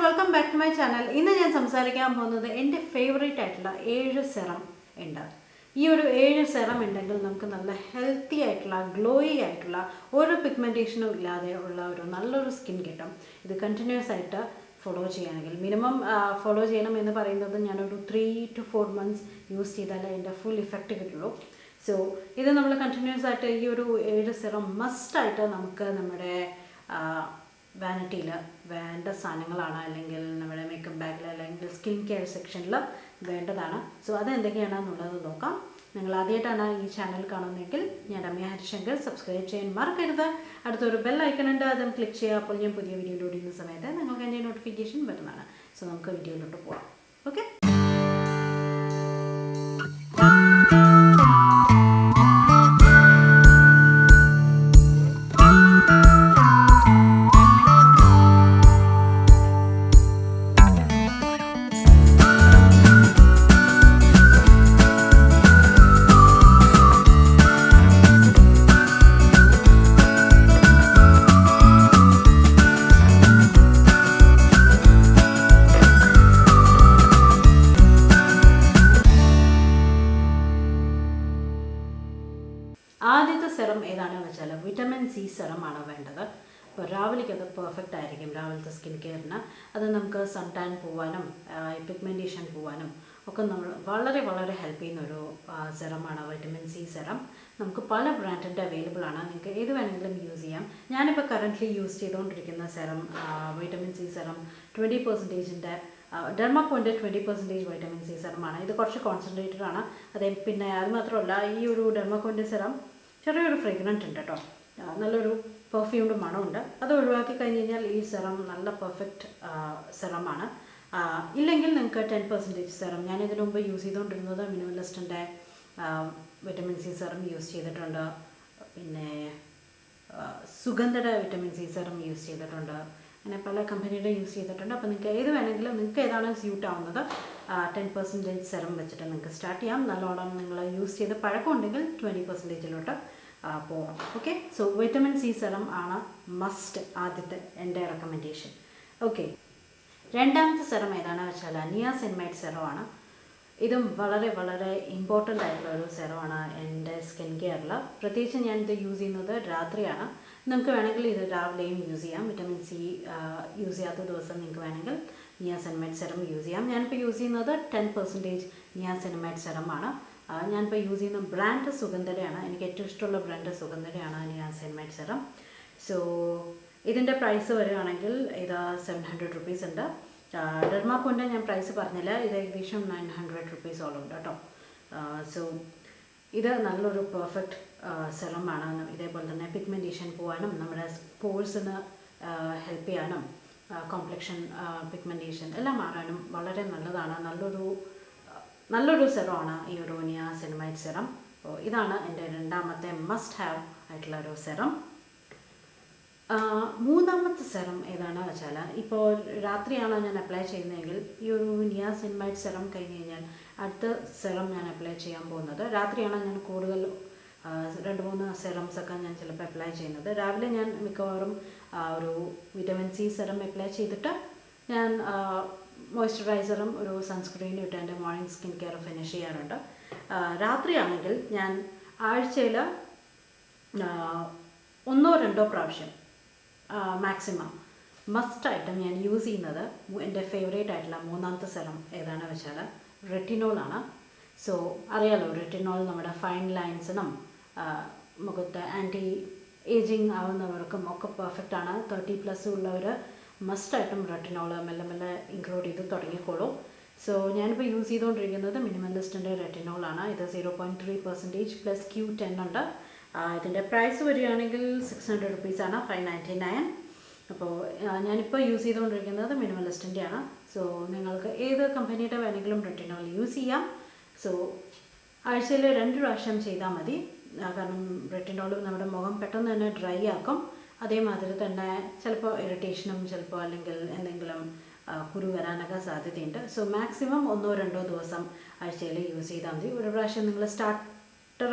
Welcome back to my channel. ഇന്ന് ഞാൻ സംസാരിക്കാൻ പോകുന്നത് എൻ്റെ ഫേവറേറ്റ് ആയിട്ടുള്ള 7 സെറം ഉണ്ട്. ഈ ഒരു 7 സെറം ഉണ്ടെങ്കിൽ നമുക്ക് നല്ല ഹെൽത്തി ആയിട്ടുള്ള ഗ്ലോയി ആയിട്ടുള്ള ഒരു പിഗ്മെൻറ്റേഷനും ഇല്ലാതെ ഉള്ള ഒരു നല്ലൊരു സ്കിൻ കിട്ടും. ഇത് കണ്ടിന്യൂസ് ആയിട്ട് ഫോളോ ചെയ്യുകയാണെങ്കിൽ മിനിമം ഫോളോ ചെയ്യണം എന്ന് പറയുന്നത് ഞാനൊരു 3 to 4 months യൂസ് ചെയ്താലേ എൻ്റെ ഫുൾ ഇഫക്റ്റ് കിട്ടുള്ളൂ. സോ ഇത് നമ്മൾ കണ്ടിന്യൂസ് ആയിട്ട് ഈ ഒരു 7 സെറം മസ്റ്റായിട്ട് നമുക്ക് നമ്മുടെ വാനിറ്റിയിൽ വേണ്ട സാധനങ്ങളാണ്, അല്ലെങ്കിൽ നമ്മുടെ മേക്കപ്പ് ബാഗിൽ അല്ലെങ്കിൽ സ്കിൻ കെയർ സെക്ഷനിൽ വേണ്ടതാണ്. സോ അതെന്തൊക്കെയാണെന്നുള്ളത് നോക്കാം. നിങ്ങൾ ആദ്യമായിട്ടാണ് ഈ ചാനൽ കാണുന്നതെങ്കിൽ ഞാൻ രമ്യ ഹരിശങ്കർ, സബ്സ്ക്രൈബ് ചെയ്യാൻ മറക്കരുത്. അടുത്തൊരു ബെൽ ഐക്കൺ ഉണ്ട്, അതും ക്ലിക്ക് ചെയ്യുക. അപ്പോൾ ഞാൻ പുതിയ വീഡിയോ ലോഡ് ചെയ്യുന്ന സമയത്ത് നിങ്ങൾക്ക് എൻ്റെ നോട്ടിഫിക്കേഷൻ വരുന്നതാണ്. സോ നമുക്ക് വീഡിയോയിലോട്ട് പോവാം. ഓക്കെ, ആദ്യത്തെ സെറം ഏതാണെന്ന് വെച്ചാൽ വിറ്റമിൻ സി സെറമാണ് വേണ്ടത്. അപ്പോൾ രാവിലേക്ക് അത് പെർഫെക്റ്റ് ആയിരിക്കും. രാവിലത്തെ സ്കിൻ കെയറിന് അത് നമുക്ക് സൺ ടാൻ പോവാനും പിഗ്മെൻറ്റേഷൻ പോവാനും ഒക്കെ നമ്മൾ വളരെ വളരെ ഹെൽപ്പ് ചെയ്യുന്ന ഒരു സെറമാണ് വിറ്റമിൻ സി സെറം. നമുക്ക് പല ബ്രാൻഡിൻ്റെ അവൈലബിൾ ആണ്, നിങ്ങൾക്ക് ഏത് വേണമെങ്കിലും യൂസ് ചെയ്യാം. ഞാനിപ്പോൾ കറൻ്റ്ലി യൂസ് ചെയ്തുകൊണ്ടിരിക്കുന്ന സെറം വിറ്റമിൻ സി സെറം 20%-ൻ്റെ ഡെർമാക്കോൻ്റെ 20% വൈറ്റമിൻ സി സെറമാണ്. ഇത് കുറച്ച് കോൺസെൻട്രേറ്റഡ് ആണ്. അതേ പിന്നെ അത് മാത്രമല്ല, ഈ ഒരു ഡെർമാക്കോൻ്റെ സെറം ചെറിയൊരു ഫ്രേഗ്രൻറ്റ് ഉണ്ട് കേട്ടോ, നല്ലൊരു പെർഫ്യൂംഡ് മണമുണ്ട്. അത് ഒഴിവാക്കി കഴിഞ്ഞ് കഴിഞ്ഞാൽ ഈ സെറം നല്ല പെർഫെക്റ്റ് സെറമാണ്. ഇല്ലെങ്കിൽ നിങ്ങൾക്ക് 10% സെറം, ഞാനിതിനു മുമ്പ് യൂസ് ചെയ്തുകൊണ്ടിരുന്നത് മിനിമലിസ്റ്റിൻ്റെ വിറ്റമിൻ സി സെറം യൂസ് ചെയ്തിട്ടുണ്ട്, പിന്നെ സുഗന്ധയുടെ വിറ്റമിൻ സി സെറം യൂസ് ചെയ്തിട്ടുണ്ട്, അങ്ങനെ പല കമ്പനിയുടെ യൂസ് ചെയ്തിട്ടുണ്ട്. അപ്പോൾ നിങ്ങൾക്ക് ഏത് വേണമെങ്കിലും, നിങ്ങൾക്ക് ഏതാണ് സ്യൂട്ട് ആവുന്നത് 10% സെറം വെച്ചിട്ട് നിങ്ങൾക്ക് സ്റ്റാർട്ട് ചെയ്യാം. നല്ലോണം നിങ്ങൾ യൂസ് ചെയ്ത് പഴക്കമുണ്ടെങ്കിൽ 20%-ലോട്ട് പോകാം. Okay, so vitamin C serum ആണ് മസ്റ്റ് ആദ്യത്തെ എൻ്റെ റെക്കമെൻഡേഷൻ. ഓക്കെ, രണ്ടാമത്തെ സെറം ഏതാണെന്ന് വെച്ചാൽ നിയാസിനമൈഡ് സെറമാണ്. ഇതും വളരെ വളരെ ഇമ്പോർട്ടൻ്റ് ആയിട്ടുള്ള ഒരു സെറമാണ് എൻ്റെ സ്കിൻ കെയറിൽ. പ്രത്യേകിച്ച് ഞാനിത് യൂസ് ചെയ്യുന്നത് രാത്രിയാണ്. നിങ്ങൾക്ക് വേണമെങ്കിൽ ഇത് രാവിലെയും യൂസ് ചെയ്യാം. വിറ്റമിൻ സി യൂസ് ചെയ്യാത്ത ദിവസം നിങ്ങൾക്ക് വേണമെങ്കിൽ നിയാസിനമൈഡ് സെറം യൂസ് ചെയ്യാം. ഞാനിപ്പോൾ യൂസ് ചെയ്യുന്നത് 10% നിയാസിനമൈഡ് സെറമാണ്. ഞാനിപ്പോൾ യൂസ് ചെയ്യുന്ന ബ്രാൻഡ് സുഗന്ധരയാണ്. എനിക്ക് ഏറ്റവും ഇഷ്ടമുള്ള ബ്രാൻഡ് സുഗന്ധരയാണ് നിയാസിനമൈഡ് സെറം. സോ ഇതിൻ്റെ പ്രൈസ് വരികയാണെങ്കിൽ ഇത് 700 rupees ഉണ്ട്. ഡെർമാക്കോൻ്റെ ഞാൻ പ്രൈസ് പറഞ്ഞില്ല, ഇത് ഏകദേശം 900 rupees ഉണ്ട് കേട്ടോ. സോ ഇത് നല്ലൊരു പെർഫെക്റ്റ് സെറമാണ്. ഇതേപോലെ തന്നെ പിഗ്മെൻറ്റേഷൻ പോകാനും നമ്മുടെ പോഴ്സിന് ഹെൽപ്പ് ചെയ്യാനും കോംപ്ലക്ഷൻ പിഗ്മെൻറ്റേഷൻ എല്ലാം മാറാനും വളരെ നല്ലതാണ്. നല്ലൊരു സെറമാണ് ഈ ഒരു നിയാസിനമൈഡ് സെറം. അപ്പോൾ ഇതാണ് എൻ്റെ രണ്ടാമത്തെ മസ്റ്റ് ഹാവ് ആയിട്ടുള്ള ഒരു സെറം. മൂന്നാമത്തെ സെറം ഏതാണെന്ന് വെച്ചാൽ, ഇപ്പോൾ രാത്രിയാണ് ഞാൻ അപ്ലൈ ചെയ്യുന്നതെങ്കിൽ ഈ ഒരു നിയാസിനമൈഡ് സെറം കഴിഞ്ഞ് കഴിഞ്ഞാൽ അടുത്ത സെറം ഞാൻ അപ്ലൈ ചെയ്യാൻ പോകുന്നത് രാത്രിയാണ്. ഞാൻ കൂടുതൽ 2-3 സെറംസൊക്കെ ഞാൻ ചിലപ്പോൾ അപ്ലൈ ചെയ്യുന്നത്. രാവിലെ ഞാൻ മിക്കവാറും ഒരു വിറ്റമിൻ സി സെറം അപ്ലൈ ചെയ്തിട്ട് ഞാൻ മോയ്സ്ചറൈസറും ഒരു സൺസ്ക്രീനും ഇട്ട് എൻ്റെ മോർണിംഗ് സ്കിൻ കെയർ ഫിനിഷ് ചെയ്യാറുണ്ട്. രാത്രിയാണെങ്കിൽ ഞാൻ ആഴ്ചയിൽ 1-2 പ്രാവശ്യം മാക്സിമം മസ്റ്റായിട്ടും ഞാൻ യൂസ് ചെയ്യുന്നത് എൻ്റെ ഫേവറേറ്റ് ആയിട്ടുള്ള മൂന്നാമത്തെ സെറം ഏതാണെന്ന് വെച്ചാൽ റെറ്റിനോളാണ്. സോ അറിയാലോ, റെറ്റിനോൾ നമ്മുടെ ഫൈൻ ലൈൻസിനും മുഖത്ത് ആൻറ്റി ഏജിങ് ആവുന്നവർക്കും ഒക്കെ പെർഫെക്റ്റ് ആണ്. 30+ ഉള്ളവർ മസ്റ്റായിട്ടും റെറ്റിനോൾ മെല്ലെ മെല്ലെ ഇൻക്ലൂഡ് ചെയ്ത് തുടങ്ങിക്കോളൂ. സോ ഞാനിപ്പോൾ യൂസ് ചെയ്തുകൊണ്ടിരിക്കുന്നത് മിനിമലിസ്റ്റിൻ്റെ റെറ്റിനോളാണ്. ഇത് 0.3% പ്ലസ് Q10 ഉണ്ട്. ഇതിൻ്റെ പ്രൈസ് വരികയാണെങ്കിൽ 600 rupees ആണ്, 599. അപ്പോൾ ഞാനിപ്പോൾ യൂസ് ചെയ്തുകൊണ്ടിരിക്കുന്നത് മിനിമലിസ്റ്റിൻ്റെ ആണ്. സോ നിങ്ങൾക്ക് ഏത് കമ്പനിയുടെ വേണമെങ്കിലും റെറ്റിനോൾ യൂസ് ചെയ്യാം. സോ ആഴ്ചയിൽ 2 പ്രാവശ്യം ചെയ്താൽ മതി. കാരണം റെറ്റിനോൾ നമ്മുടെ മുഖം പെട്ടെന്ന് തന്നെ ഡ്രൈ ആക്കും. അതേമാതിരി തന്നെ ചിലപ്പോൾ ഇറിറ്റേഷനും ചിലപ്പോൾ അല്ലെങ്കിൽ എന്തെങ്കിലും കുരു വരാനൊക്കെ സാധ്യതയുണ്ട്. സോ മാക്സിമം 1-2 ദിവസം ആഴ്ചയിൽ യൂസ് ചെയ്താൽ മതി. ഒരു പ്രാവശ്യം നിങ്ങൾ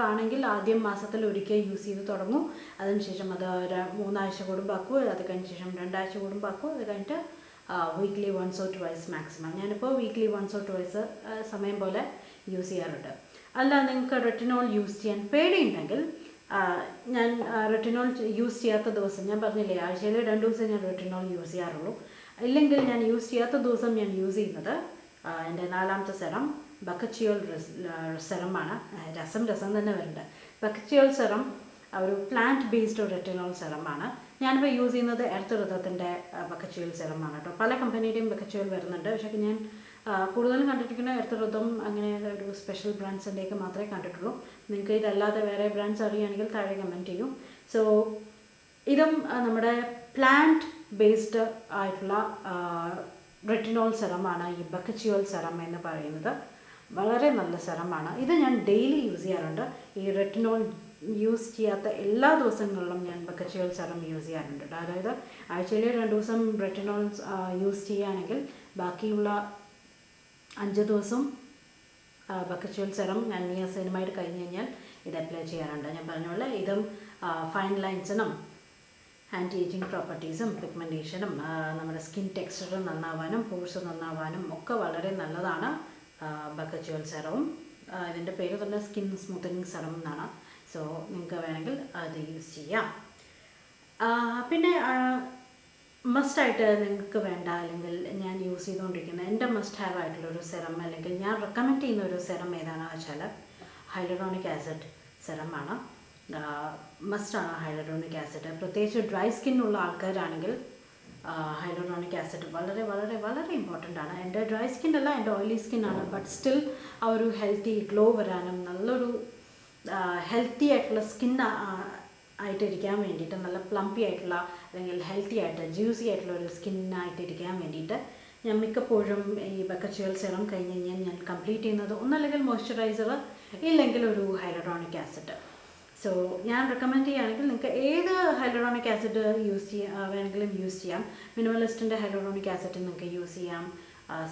ആണെങ്കിൽ ആദ്യം മാസത്തിൽ ഒരിക്കൽ യൂസ് ചെയ്ത് തുടങ്ങും. അതിനുശേഷം അത് 3 ആഴ്ച കൂടുമ്പോൾ ആക്കും. അത് കഴിഞ്ഞ ശേഷം 2 ആഴ്ച കൂടുമ്പോൾ ആക്കും. അത് കഴിഞ്ഞിട്ട് weekly once or twice maximum. ഞാനിപ്പോൾ വീക്ക്ലി വൺസ് ഓർ ട്വൈസ് സമയം പോലെ യൂസ് ചെയ്യാറുണ്ട്. അല്ല നിങ്ങൾക്ക് റെറ്റിനോൾ യൂസ് ചെയ്യാൻ പേടിയുണ്ടെങ്കിൽ ഞാൻ റെറ്റിനോൾ യൂസ് ചെയ്യാത്ത ദിവസം, ഞാൻ പറഞ്ഞില്ലേ ആഴ്ചയിൽ 2 ദിവസം ഞാൻ റെറ്റിനോൾ യൂസ് ചെയ്യാറുള്ളൂ. ഇല്ലെങ്കിൽ ഞാൻ യൂസ് ചെയ്യാത്ത ദിവസം ഞാൻ യൂസ് ചെയ്യുന്നത് എൻ്റെ 4ാമത്തെ സെറം ബക്കച്ചിയോൾ സെറമാണ്. രസം തന്നെ വരുന്നുണ്ട്. ബക്കച്ചിയോൾ സെറം ഒരു പ്ലാന്റ് ബേസ്ഡ് റെറ്റിനോൾ സെറമാണ്. ഞാനിപ്പോൾ യൂസ് ചെയ്യുന്നത് എർത്ത് ബക്കച്ചിയോൾ സെറമാണ് കേട്ടോ. പല കമ്പനിയുടെയും ബക്കച്ചിയോൾ വരുന്നുണ്ട്. പക്ഷേ ഞാൻ കൂടുതലും കണ്ടിരിക്കുന്ന എർത്ത് അങ്ങനെ ഒരു സ്പെഷ്യൽ ബ്രാൻഡ്സിൻ്റെയൊക്കെ മാത്രമേ കണ്ടിട്ടുള്ളൂ. നിങ്ങൾക്ക് ഇതല്ലാതെ വേറെ ബ്രാൻഡ്സ് അറിയുകയാണെങ്കിൽ താഴെ കമൻറ്റ് ചെയ്യും. സോ ഇതും നമ്മുടെ പ്ലാന്റ് ബേസ്ഡ് ആയിട്ടുള്ള റെറ്റിനോൾ സെറമാണ് ഈ ബക്കച്ചിയോൾ സെറം എന്ന് പറയുന്നത്. വളരെ നല്ല സെറമാണ്. ഇത് ഞാൻ ഡെയിലി യൂസ് ചെയ്യാറുണ്ട്. ഈ റെറ്റിനോൾ യൂസ് ചെയ്യാത്ത എല്ലാ ദിവസങ്ങളിലും ഞാൻ ബക്കച്ചിയോൾ സെറം യൂസ് ചെയ്യാറുണ്ട്. അതായത് ആഴ്ചയിൽ 2 ദിവസം റെറ്റിനോൾ യൂസ് ചെയ്യുകയാണെങ്കിൽ ബാക്കിയുള്ള 5 ദിവസം ബക്കച്ചിയോൾ സെറം ഞാൻ നിയാസിനമൈഡ് കഴിഞ്ഞ് കഴിഞ്ഞാൽ ഇത് അപ്ലൈ ചെയ്യാറുണ്ട്. ഞാൻ പറഞ്ഞ പോലെ ഇതും ഫൈൻ ലൈൻസിനും ആൻറ്റി ഏജിങ് പ്രോപ്പർട്ടീസും പിഗ്മെൻറ്റേഷനും നമ്മുടെ സ്കിൻ ടെക്സ്ചർ നന്നാവാനും പോഴ്സ് നന്നാവാനും ഒക്കെ വളരെ നല്ലതാണ് ബക്കച്ചിയോൾ സെറവും. ഇതിൻ്റെ പേര് തന്നെ സ്കിൻ സ്മൂത്തനിങ് സെറം എന്നാണ്. സോ നിങ്ങൾക്ക് വേണമെങ്കിൽ അത് യൂസ് ചെയ്യാം. പിന്നെ മസ്റ്റായിട്ട് നിങ്ങൾക്ക് വേണ്ട അല്ലെങ്കിൽ ഞാൻ യൂസ് ചെയ്തുകൊണ്ടിരിക്കുന്ന എൻ്റെ മസ്റ്റ് ഹാവ് ആയിട്ടുള്ളൊരു സെറം അല്ലെങ്കിൽ ഞാൻ റെക്കമെൻഡ് ചെയ്യുന്ന ഒരു സെറം ഏതാണെന്ന് വെച്ചാൽ ഹൈലറോണിക് ആസിഡ് സെറമാണ്. മസ്റ്റാണ് ഹൈലറോണിക് ആസിഡ്. പ്രത്യേകിച്ച് ഡ്രൈ സ്കിന്നുള്ള ആൾക്കാരാണെങ്കിൽ ഹൈലറോണിക് ആസിഡ് വളരെ വളരെ വളരെ ഇമ്പോർട്ടൻ്റ് ആണ്. എൻ്റെ ഡ്രൈ സ്കിൻ അല്ല, എൻ്റെ ഓയിലി സ്കിന്നാണ്. ബട്ട് സ്റ്റിൽ ആ ഒരു ഹെൽത്തി ഗ്ലോ വരാനും നല്ലൊരു ഹെൽത്തി ആയിട്ടുള്ള സ്കിൻ ആയിട്ടിരിക്കാൻ വേണ്ടിയിട്ട്, നല്ല പ്ലംപി ആയിട്ടുള്ള അല്ലെങ്കിൽ ഹെൽത്തി ആയിട്ട് ജ്യൂസി ആയിട്ടുള്ള ഒരു സ്കിന്നായിട്ടിരിക്കാൻ വേണ്ടിയിട്ട് ഞാൻ മിക്കപ്പോഴും ഈ ബക്കച്ചിയോൾ സെറം കഴിഞ്ഞ് കഴിഞ്ഞാൽ ഞാൻ കംപ്ലീറ്റ് ചെയ്യുന്നത് ഒന്നല്ലെങ്കിൽ മോയ്സ്ചറൈസർ ഇല്ലെങ്കിൽ ഒരു ഹൈലറോണിക് ആസിഡ്. സോ ഞാൻ റെക്കമെൻഡ് ചെയ്യുകയാണെങ്കിൽ നിങ്ങൾക്ക് ഏത് ഹൈലറോണിക് ആസിഡ് വേണമെങ്കിലും യൂസ് ചെയ്യാം. മിനിമലിസ്റ്റിൻ്റെ ഹൈലറോണിക് ആസിഡ് നിങ്ങൾക്ക് യൂസ് ചെയ്യാം,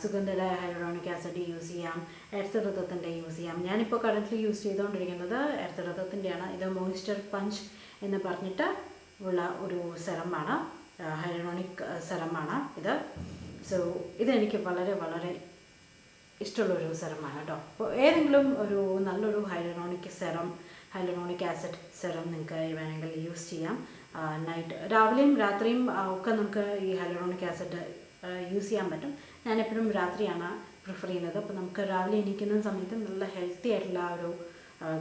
സുഗന്ധയുടെ ഹൈലറോണിക് ആസിഡ് യൂസ് ചെയ്യാം, എർത്ത് യൂസ് ചെയ്യാം. ഞാനിപ്പോൾ കറൻ്റ്ലി യൂസ് ചെയ്തുകൊണ്ടിരിക്കുന്നത് എർത്ത് ഇത് മോയ്സ്ചർ പഞ്ച് എന്ന് പറഞ്ഞിട്ട് ഉള്ള ഒരു സെറമാണ്, ഹൈലറോണിക് സെറമാണ് ഇത്. സോ ഇതെനിക്ക് വളരെ വളരെ ഇഷ്ടമുള്ളൊരു സെറമാണ് കേട്ടോ. അപ്പോൾ ഏതെങ്കിലും ഒരു നല്ലൊരു ഹൈലറോണിക് ആസിഡ് സെറം നിങ്ങൾക്ക് വേണമെങ്കിൽ യൂസ് ചെയ്യാം. രാവിലെയും രാത്രിയും ഒക്കെ നമുക്ക് ഈ ഹൈലറോണിക് ആസിഡ് യൂസ് ചെയ്യാൻ പറ്റും. ഞാനെപ്പോഴും രാത്രിയാണ് പ്രിഫർ ചെയ്യുന്നത്. അപ്പോൾ നമുക്ക് രാവിലെ എണീക്കുന്ന സമയത്ത് നല്ല ഹെൽത്തി ആയിട്ടുള്ള ഒരു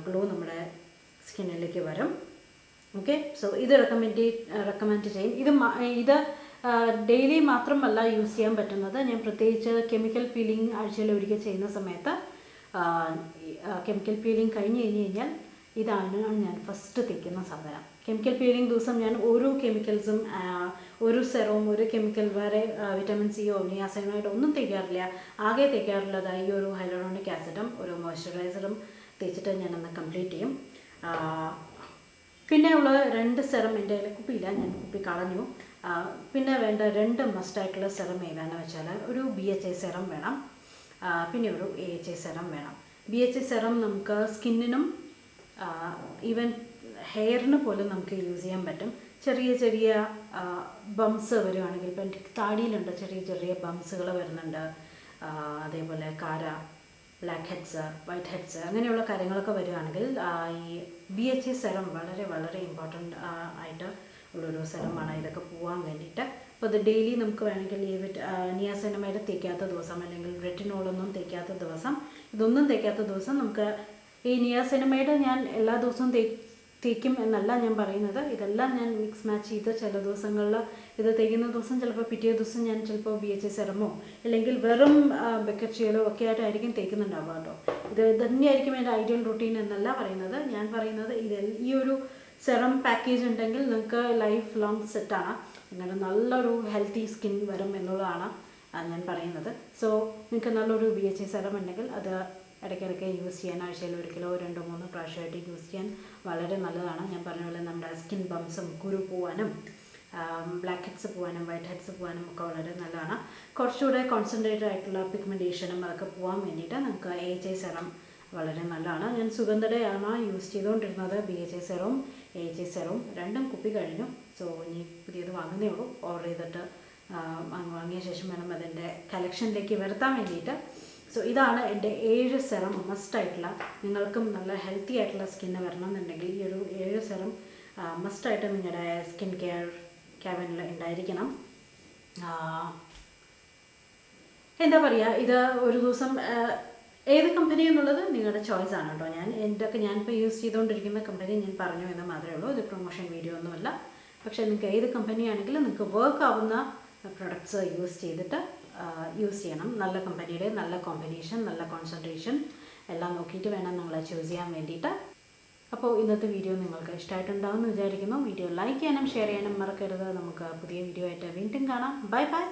ഗ്ലോ നമ്മുടെ സ്കിന്നിലേക്ക് വരും. ഓക്കെ, സോ ഇത് റെക്കമെൻഡ് ചെയ്യും. ഇത് ഡെയിലി മാത്രമല്ല യൂസ് ചെയ്യാൻ പറ്റുന്നത്. ഞാൻ പ്രത്യേകിച്ച് കെമിക്കൽ പീലിംഗ് ആഴ്ചയിൽ ഒരിക്കൽ ചെയ്യുന്ന സമയത്ത് കെമിക്കൽ പീലിംഗ് കഴിഞ്ഞ് കഴിഞ്ഞാൽ ഇതാണ് ഞാൻ ഫസ്റ്റ് തേക്കുന്ന സാധനം. കെമിക്കൽ പീലിംഗ് ദിവസം ഞാൻ ഓരോ കെമിക്കൽസും ഒരു സെറവും ഒരു കെമിക്കൽ വേറെ വിറ്റമിൻ സിയോ നിയാസിനമൈഡോ ഒന്നും തേക്കാറില്ല. ആകെ തേക്കാറുള്ളത് ഈ ഒരു ഹൈലറോണിക് ആസിഡും ഒരു മോയ്സ്ചറൈസറും തേച്ചിട്ട് ഞാനൊന്ന് കംപ്ലീറ്റ് ചെയ്യും. പിന്നെ ഉള്ള 2 സെറം എൻ്റെ കുപ്പിയില്ല, ഞാൻ കുപ്പി കളഞ്ഞു. പിന്നെ വേണ്ട 2 മസ്റ്റായിട്ടുള്ള സെറം ഏതാണെന്ന് വെച്ചാൽ ഒരു BHA സെറം വേണം, പിന്നെ ഒരു AHA സെറം വേണം. BHA സെറം നമുക്ക് സ്കിന്നിനും ഈവൻ ഹെയറിന് പോലും നമുക്ക് യൂസ് ചെയ്യാൻ പറ്റും. ചെറിയ ബംസ് വരുവാണെങ്കിൽ, ഇപ്പം എൻ്റെ താടിയിലുണ്ട് ചെറിയ ബംസുകൾ വരുന്നുണ്ട്, അതേപോലെ ബ്ലാക്ക് ഹെഡ്സ്, വൈറ്റ് ഹെഡ്സ് അങ്ങനെയുള്ള കാര്യങ്ങളൊക്കെ വരുവാണെങ്കിൽ ഈ BHA സെറം വളരെ വളരെ ഇമ്പോർട്ടൻ്റ് ആയിട്ട് ഉള്ളൊരു സെറമാണ് ഇതൊക്കെ പോകാൻ വേണ്ടിയിട്ട്. അപ്പോൾ അത് ഡെയിലി നമുക്ക് വേണമെങ്കിൽ ഈ നിയാസിനമൈഡ് തേക്കാത്ത ദിവസം അല്ലെങ്കിൽ റെറ്റിനോളൊന്നും തേക്കാത്ത ദിവസം, ഇതൊന്നും തേക്കാത്ത ദിവസം നമുക്ക് ഈ നിയാസിനമൈഡ് ഞാൻ എല്ലാ ദിവസവും തേക്കും എന്നല്ല ഞാൻ പറയുന്നത്. ഇതെല്ലാം ഞാൻ മിക്സ് മാച്ച് ചെയ്ത് ചില ദിവസങ്ങളിൽ ഇത് തേക്കുന്ന ദിവസം ചിലപ്പോൾ പിറ്റേ ദിവസം ഞാൻ ചിലപ്പോൾ BHA സെറമോ അല്ലെങ്കിൽ വെറും ബക്കച്ചിയോളോ ഒക്കെ ആയിട്ടായിരിക്കും തേക്കുന്നുണ്ടാവുക കേട്ടോ. ഇത് തന്നെയായിരിക്കും എൻ്റെ ഐഡിയൽ റൂട്ടീൻ എന്നല്ല പറയുന്നത്. ഞാൻ പറയുന്നത് ഈ ഒരു സെറം പാക്കേജ് ഉണ്ടെങ്കിൽ നിങ്ങൾക്ക് ലൈഫ് ലോങ് സെറ്റാണ്, നിങ്ങളുടെ നല്ലൊരു ഹെൽത്തി സ്കിൻ വരും എന്നുള്ളതാണ് ഞാൻ പറയുന്നത്. സോ നിങ്ങൾക്ക് നല്ലൊരു BHA സെറം ഉണ്ടെങ്കിൽ അത് ഇടയ്ക്കിടയ്ക്ക് യൂസ് ചെയ്യാൻ, ആഴ്ചയിൽ ഒരിക്കലോ 2-3 പ്രാവശ്യമായിട്ട് യൂസ് ചെയ്യാൻ വളരെ നല്ലതാണ്. ഞാൻ പറഞ്ഞ പോലെ നമ്മുടെ സ്കിൻ ബംസും കുരു പോവാനും ബ്ലാക്ക് ഹെഡ്സ് പോകാനും വൈറ്റ് ഹെഡ്സ് പോകാനും ഒക്കെ വളരെ നല്ലതാണ്. കുറച്ചുകൂടെ കോൺസെൻട്രേറ്റഡ് ആയിട്ടുള്ള പിഗ്മെൻറ്റേഷനും അതൊക്കെ പോകാൻ വേണ്ടിയിട്ട് നമുക്ക് AHA സെറം വളരെ നല്ലതാണ്. ഞാൻ സുഗന്ധയുടെയാണ് യൂസ് ചെയ്തുകൊണ്ടിരുന്നത്. BHA സെറവും AHA സെറവും 2 കുപ്പി കഴിഞ്ഞു. സോ ഇനി പുതിയത് വാങ്ങുന്നേ ഉള്ളൂ. ഓർഡർ ചെയ്തിട്ട് വാങ്ങിയ ശേഷം വേണം അതിൻ്റെ കളക്ഷനിലേക്ക് വരുത്താൻ വേണ്ടിയിട്ട്. സോ ഇതാണ് എൻ്റെ 7 സെറം മസ്റ്റായിട്ടുള്ള. നിങ്ങൾക്കും നല്ല ഹെൽത്തി ആയിട്ടുള്ള സ്കിന്ന് വരണമെന്നുണ്ടെങ്കിൽ ഈ ഒരു 7 സെറം മസ്റ്റായിട്ട് നിങ്ങളുടെ സ്കിൻ കെയർ ക്യാബിനിൽ ഉണ്ടായിരിക്കണം. എന്താ പറയുക, ഇത് ഒരു ദിവസം ഏത് കമ്പനി എന്നുള്ളത് നിങ്ങളുടെ ചോയ്സാണ് കേട്ടോ. ഞാനിപ്പോൾ യൂസ് ചെയ്തുകൊണ്ടിരിക്കുന്ന കമ്പനി ഞാൻ പറഞ്ഞു എന്ന് മാത്രമേ ഉള്ളൂ. ഇത് പ്രൊമോഷൻ വീഡിയോ ഒന്നുമല്ല. പക്ഷേ നിങ്ങൾക്ക് ഏത് കമ്പനിയാണെങ്കിലും നിങ്ങൾക്ക് വർക്ക് ആവുന്ന പ്രൊഡക്ട്സ് യൂസ് ചെയ്യണം. നല്ല കമ്പനിയുടെ നല്ല കോമ്പിനേഷൻ, നല്ല കോൺസെൻട്രേഷൻ എല്ലാം നോക്കിയിട്ട് വേണം നിങ്ങൾ ചൂസ് ചെയ്യാൻ വേണ്ടിയിട്ട്. അപ്പോൾ ഇന്നത്തെ വീഡിയോ നിങ്ങൾക്ക് ഇഷ്ടമായിട്ടുണ്ടാവുമെന്ന് വിചാരിക്കുന്നു. വീഡിയോ ലൈക്ക് ചെയ്യാനും ഷെയർ ചെയ്യാനും മറക്കരുത്. നമുക്ക് പുതിയ വീഡിയോ ആയിട്ട് വീണ്ടും കാണാം. Bye bye.